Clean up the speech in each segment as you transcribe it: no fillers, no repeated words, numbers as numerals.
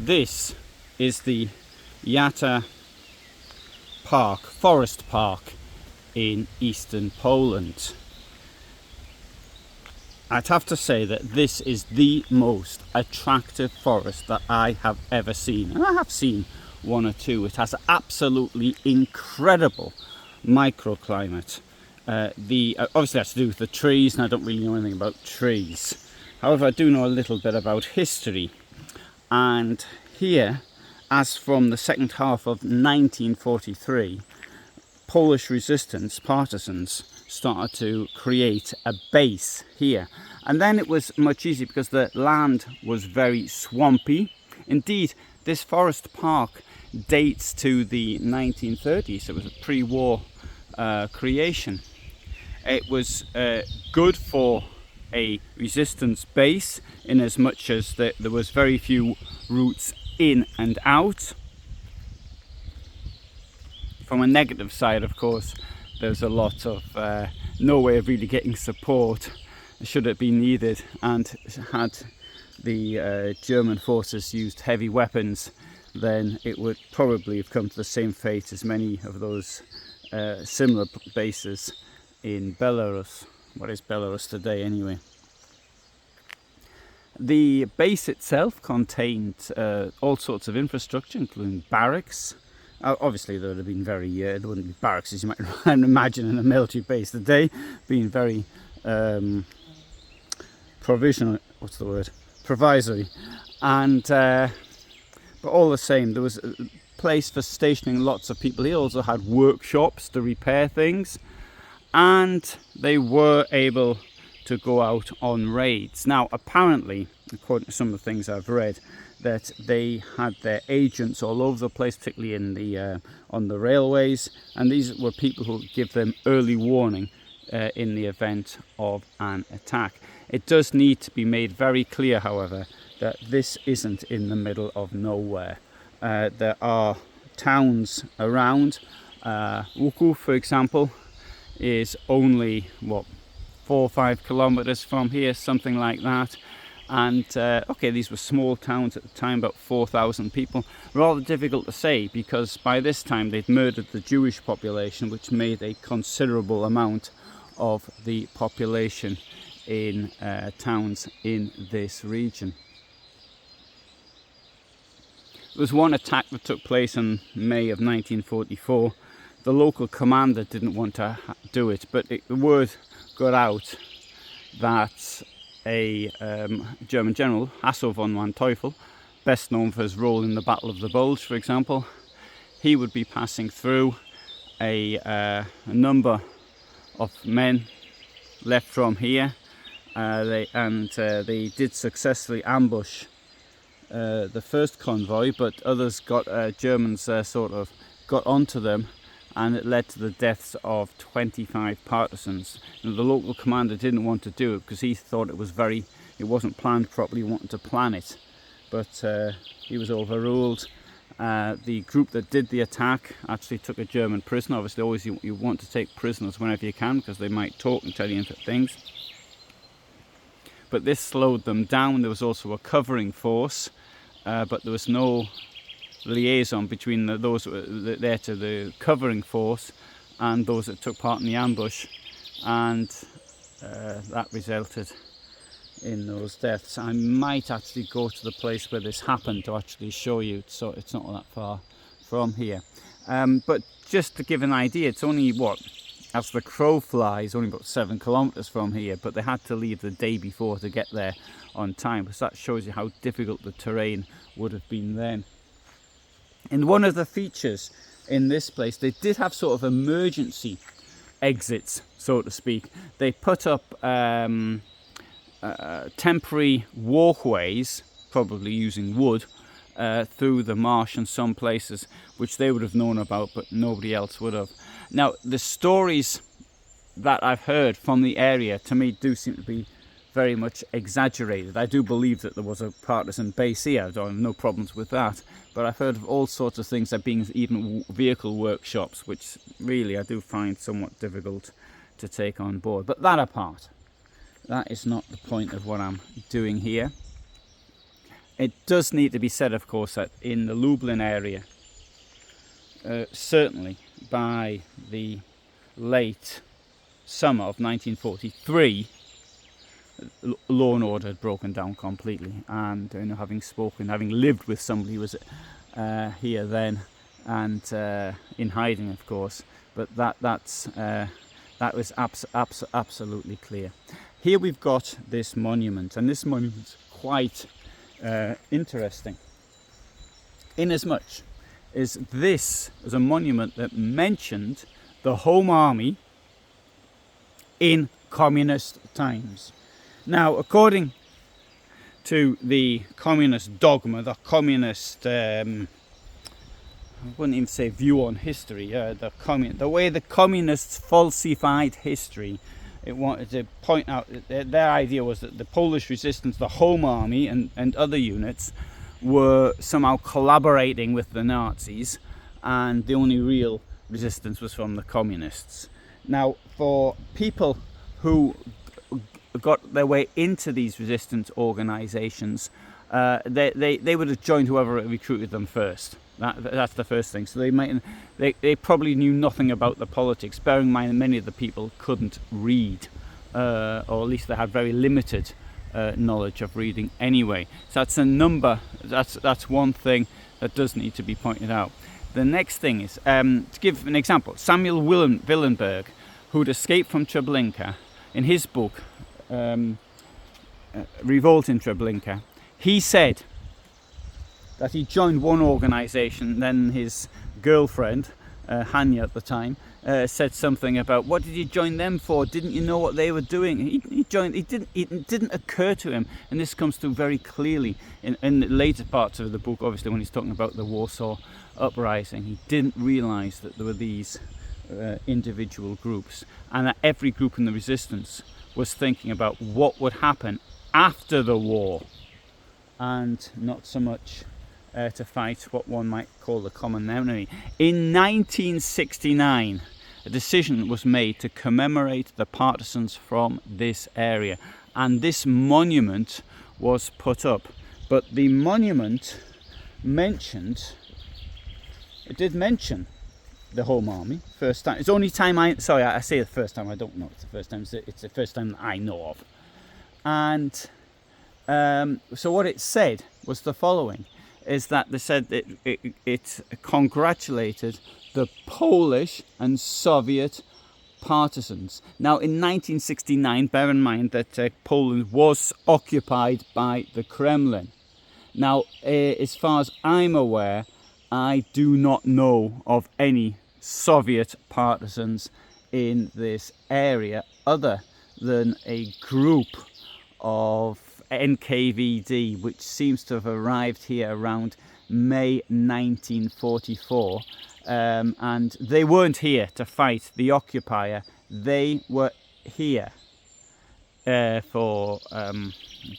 This is the Jata Forest Park in eastern Poland. I'd have to say that this is the most attractive forest that I have ever seen, and I have seen one or two. It has absolutely incredible microclimate. Obviously that's to do with the trees, and I don't really know anything about trees. However, I do know a little bit about history. And here, as from the second half of 1943, Polish resistance, partisans, started to create a base here. And then it was much easier because the land was very swampy. Indeed, this forest park dates to the 1930s. It was a pre-war creation. It was good for a resistance base in as much as there was very few routes in and out. From a negative side, of course, there's a lot of no way of really getting support should it be needed, and had the German forces used heavy weapons, then it would probably have come to the same fate as many of those similar bases in Belarus. What is Belarus today anyway? The base itself contained all sorts of infrastructure, including barracks. Obviously there would have been very, there wouldn't be barracks as you might imagine in a military base today, being very provisional, provisory. And but all the same, there was a place for stationing lots of people. He also had workshops to repair things, and they were able to go out on raids. Now apparently, according to some of the things I've read, that they had their agents all over the place, particularly in the on the railways, and these were people who would give them early warning in the event of an attack. It does need to be made very clear, however, that this isn't in the middle of nowhere. There are towns around. Łuków, for example, is only 4 or 5 kilometers from here, something like that. And okay, these were small towns at the time, about 4,000 people. Rather difficult to say, because by this time they'd murdered the Jewish population, which made a considerable amount of the population in towns in this region. There was one attack that took place in May of 1944. The local commander didn't want to do it, but the word got out that a German general, Hasso von Manteuffel, best known for his role in the Battle of the Bulge, for example, he would be passing through. A number of men left from here. They did successfully ambush the first convoy, but others Germans sort of got onto them, and it led to the deaths of 25 partisans. Now, the local commander didn't want to do it because he thought it wasn't planned properly. He wanted to plan it, but he was overruled. The group that did the attack actually took a German prisoner. Obviously, always you want to take prisoners whenever you can, because they might talk and tell you things. But this slowed them down. There was also a covering force, but there was no liaison between those that were there to the covering force and those that took part in the ambush, and that resulted in those deaths. I might actually go to the place where this happened to actually show you, so it's not that far from here. But just to give an idea, it's only as the crow flies, only about 7 kilometers from here, but they had to leave the day before to get there on time, because that shows you how difficult the terrain would have been then. And one of the features in this place, they did have sort of emergency exits, so to speak. They put up temporary walkways, probably using wood, through the marsh in some places, which they would have known about, but nobody else would have. Now, the stories that I've heard from the area, to me, do seem to be very much exaggerated. I do believe that there was a partisan base here. I don't have no problems with that. But I've heard of all sorts of things, there being even vehicle workshops, which really I do find somewhat difficult to take on board. But that apart, that is not the point of what I'm doing here. It does need to be said, of course, that in the Lublin area, certainly by the late summer of 1943, law and order had broken down completely. And having lived with somebody who was here then, and in hiding, of course, but that was absolutely clear. Here we've got this monument, and this monument's quite interesting, inasmuch as this was a monument that mentioned the Home Army in communist times. Now, according to the communist dogma, the communist, I wouldn't even say view on history, the way the communists falsified history, it wanted to point out that their idea was that the Polish resistance, the Home Army and other units were somehow collaborating with the Nazis, and the only real resistance was from the communists. Now, for people who got their way into these resistance organizations, they would have joined whoever recruited them first. That's the first thing. So they probably knew nothing about the politics, bearing in mind many of the people couldn't read, or at least they had very limited knowledge of reading anyway. So that's one thing that does need to be pointed out. The next thing is, to give an example, Samuel Willenberg, who'd escaped from Treblinka, in his book Revolt in Treblinka, he said that he joined one organization, then his girlfriend, Hanya at the time, said something about, what did you join them for? Didn't you know what they were doing? He joined. It didn't occur to him, and this comes through very clearly in the later parts of the book, obviously when he's talking about the Warsaw Uprising. He didn't realize that there were these individual groups, and that every group in the resistance was thinking about what would happen after the war, and not so much to fight what one might call the common enemy. In 1969, a decision was made to commemorate the partisans from this area, and this monument was put up. But the monument did mention the Home Army first time. It's the only time I say the first time, I don't know it's the first time, it's the first time that I know of. And so what it said was the following, is that they said that it congratulated the Polish and Soviet partisans. Now, in 1969, bear in mind that Poland was occupied by the Kremlin. Now, as far as I'm aware, I do not know of any Soviet partisans in this area other than a group of NKVD, which seems to have arrived here around May 1944, and they weren't here to fight the occupier. They were here for I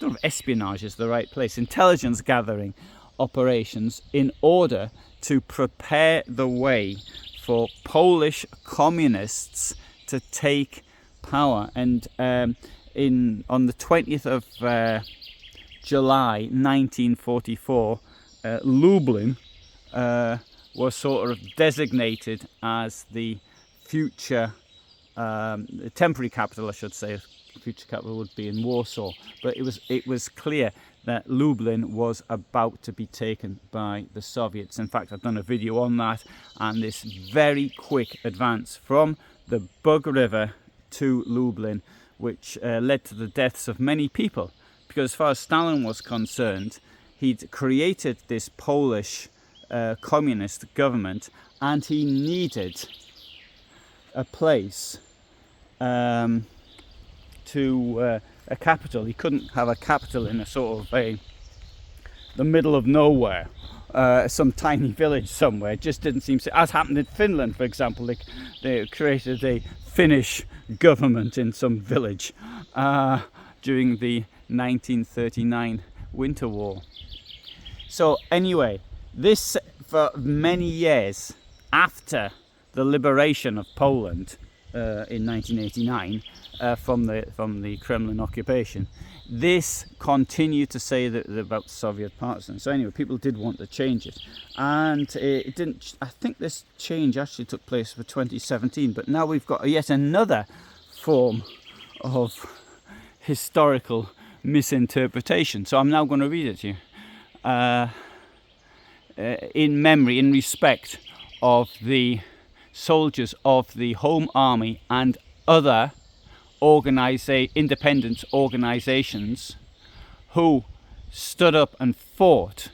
don't know if espionage is the right place, intelligence gathering operations, in order to prepare the way for Polish communists to take power. And on the 20th of July 1944, Lublin was sort of designated as the future temporary capital, I should say. Future capital would be in Warsaw, but it was clear that Lublin was about to be taken by the Soviets. In fact, I've done a video on that, and this very quick advance from the Bug River to Lublin, which led to the deaths of many people, because as far as Stalin was concerned, he'd created this Polish communist government, and he needed a place to a capital. He couldn't have a capital in a sort of the middle of nowhere, some tiny village somewhere. It just didn't seem to, as happened in Finland, for example. They created a Finnish government in some village during the 1939 Winter War. So anyway, this, for many years after the liberation of Poland in 1989, from the Kremlin occupation. This continued to say that about Soviet partisans. So anyway, people did want to change it, and it didn't. I think this change actually took place for 2017. But now we've got yet another form of historical misinterpretation. So I'm now going to read it to you in memory, in respect of the soldiers of the Home Army and other independent organizations who stood up and fought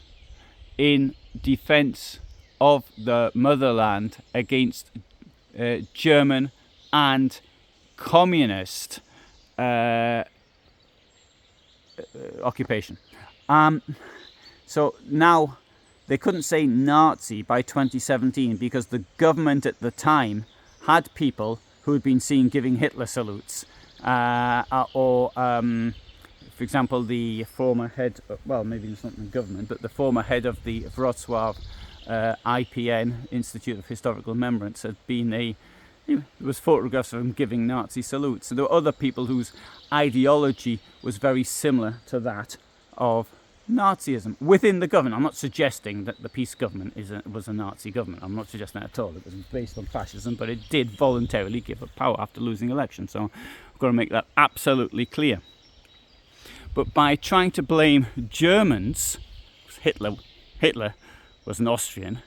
in defense of the motherland against German and communist occupation. So now they couldn't say Nazi by 2017 because the government at the time had people who had been seen giving Hitler salutes, or for example, the former head, well, maybe it's not the government, but the former head of the Wrocław IPN, Institute of Historical Remembrance, had been there was photographs of him giving Nazi salutes. So there were other people whose ideology was very similar to that of Nazism within the government. I'm not suggesting that the peace government was a Nazi government. I'm not suggesting that at all. It was based on fascism, but it did voluntarily give up power after losing elections. So I've got to make that absolutely clear. But by trying to blame Germans, Hitler was an Austrian,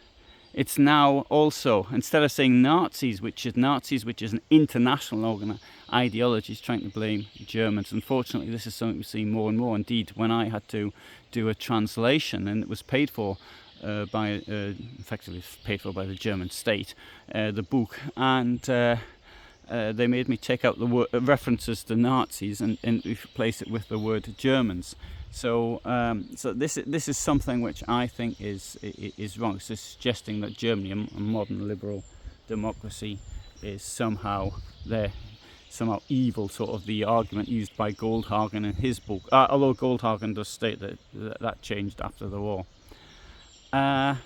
it's now also, instead of saying Nazis, which is an international ideology, is trying to blame Germans. Unfortunately, this is something we see more and more. Indeed, when I had to do a translation, and it was paid for effectively paid for by the German state, the book, and they made me take out the references to Nazis and replace it with the word Germans. So this is something which I think is wrong. It's suggesting that Germany, a modern liberal democracy, is somehow evil, sort of the argument used by Goldhagen in his book. Although Goldhagen does state that changed after the war.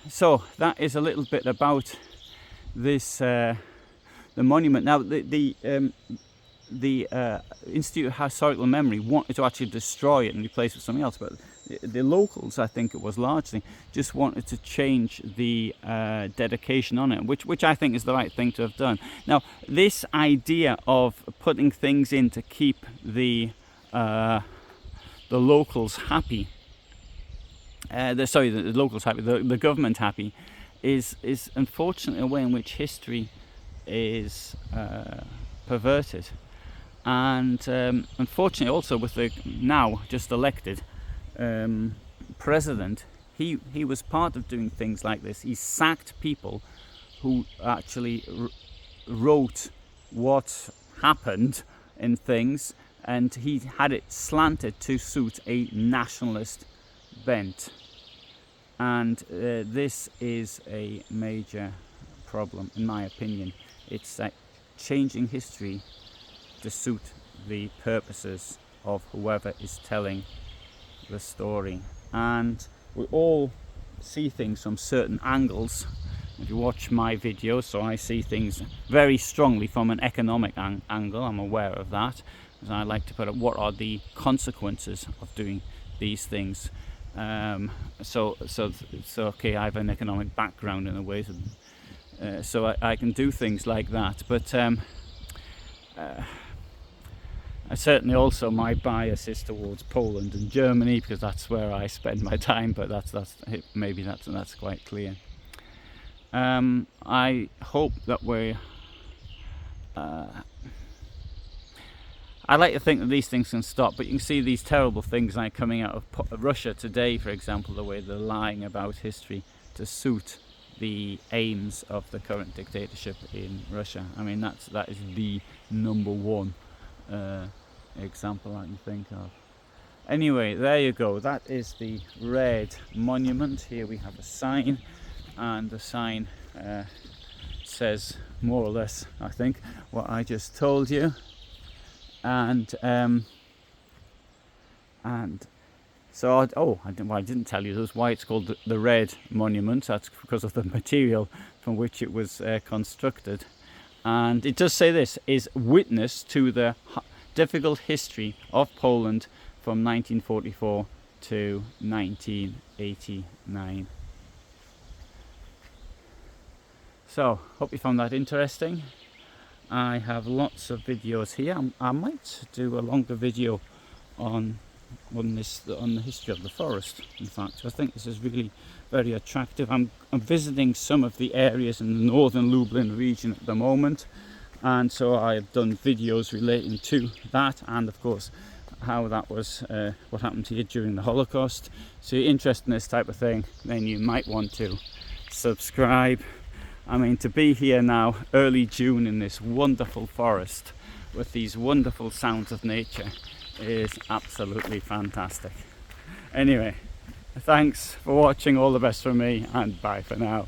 So that is a little bit about this the monument. Now the Institute of Historical Memory wanted to actually destroy it and replace it with something else, but the locals, I think it was largely, just wanted to change the dedication on it, which I think is the right thing to have done. Now, this idea of putting things in to keep the locals happy, the government happy, is unfortunately a way in which history is perverted. And unfortunately also with the now just elected president, he was part of doing things like this. He sacked people who actually wrote what happened in things, and he had it slanted to suit a nationalist bent. And this is a major problem, in my opinion. It's like changing history to suit the purposes of whoever is telling the story. And we all see things from certain angles. If you watch my videos, so I see things very strongly from an economic angle. I'm aware of that, because I like to put up what are the consequences of doing these things. So okay, I have an economic background in a way, so I can do things like that. But I certainly also, my bias is towards Poland and Germany because that's where I spend my time. But that's quite clear. I hope that I like to think that these things can stop, but you can see these terrible things like coming out of Russia today, for example, the way they're lying about history to suit the aims of the current dictatorship in Russia. I mean, that is the number one example I can think of. Anyway, there you go. That is the red monument. Here we have a sign, and the sign says more or less, I think, what I just told you. And so I didn't tell you this, why it's called the red monument. That's because of the material from which it was constructed. And it does say this is witness to the difficult history of Poland from 1944 to 1989. So, hope you found that interesting. I have lots of videos here. I might do a longer video on the history of the forest. In fact, I think this is really very attractive. I'm visiting some of the areas in the northern Lublin region at the moment, and so I have done videos relating to that, and of course how that was what happened here during the Holocaust. So you're interested in this type of thing, then you might want to subscribe. I mean, to be here now early June in this wonderful forest with these wonderful sounds of nature is absolutely fantastic. Anyway, thanks for watching, all the best from me, and bye for now.